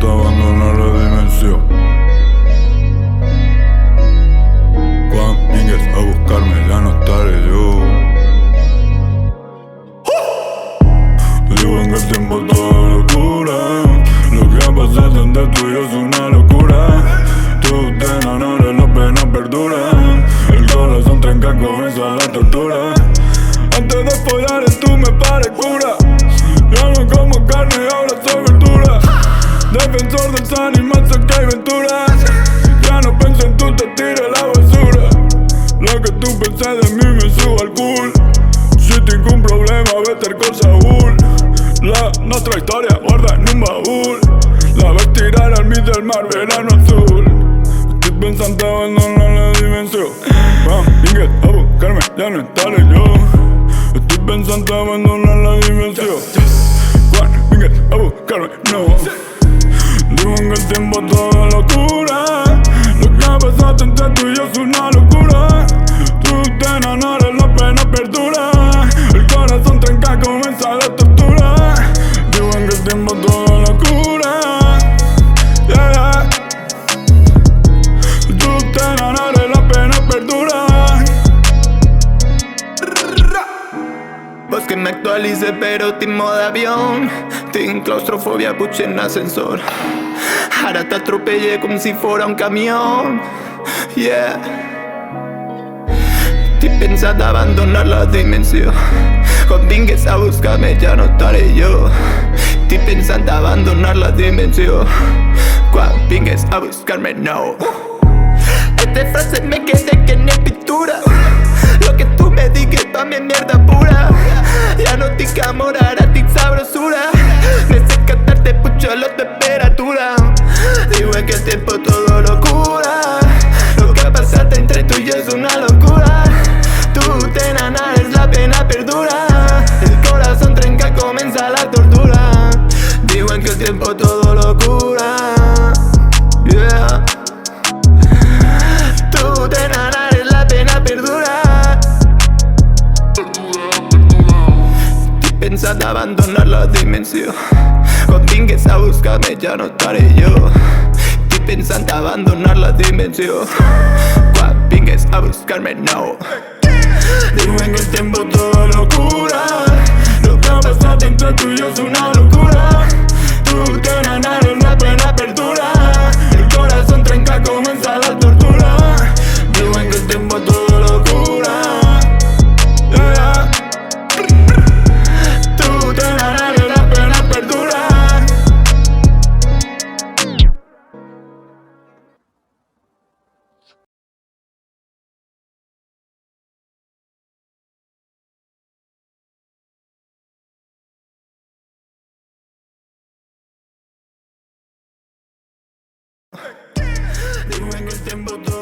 te abandona la dimensión. Cuando vengas a buscarme ya no estaré yo. Digo en el tiempo toda locura. Lo que ha pasado entre tú y yo es una locura. Tú te enamoras, la pena perdura. El corazón tranca, comienza la tortura. Antes de follar tú me pares cura. Ya no como carne, ahora soy verdura. Defensor del san y más que hay venturas. Ya no pienso en tú, te tiro a la basura. Lo que tú pensás de mí me subo al cool. Si tengo un problema, vete con Saúl. Nuestra historia guarda en un baúl. La ves tirar al mid del mar, verano azul. Estoy pensando abandonar la dimensión. Vengas a buscarme, ya no estaré yo. Estoy pensando abandonar la dimensión. Cuando vengas a buscarme, no. Digo en el tiempo toda locura. Lo que ha pasado entre tú y yo es una locura. Tú te enamoras, la pena perdura. El corazón tranca, comienza la tortura. Digo en el tiempo toda locura. Yeah. Tú te enamoras, la pena perdura. Vos que me actualice pero te modo avión. Tengo claustrofobia, puche en ascensor. Ahora te atropellé como si fuera un camión. Yeah. Estoy pensando abandonar la dimensión. Cuando vengas a buscarme ya no estaré yo. Estoy pensando abandonar la dimensión. Cuando vengas a buscarme no. Esta frase me quedé que ni pintura. Lo que tú me digas pa' mi mierda pura. Ya no te enamorar, ti sabrosura. Me sé cantarte pucho la temperatura. Digo en que el tiempo todo locura. Lo que pasa entre tú y yo es una locura. Tú te enamoras, la pena perdura. El corazón tranca, comienza la tortura. Digo en que el tiempo todo locura. Yeah. Tú te enamoras, la pena perdura. Estoy pensando abandonar la dimensión. Cuando vengas a buscarme ya no estaré yo. Estoy pensando abandonar la dimensión. Cuando vengas a buscarme no. Digo en el tiempo toda locura. Lo que ha pasado entre tú y yo es una locura. Tú te enamoras, la pena perdura. El corazón tranca, comienza la tortura. Digo en el tiempo toda locura. Yeah. Tú te enamoras, la pena perdura. Digo en el tiempo todo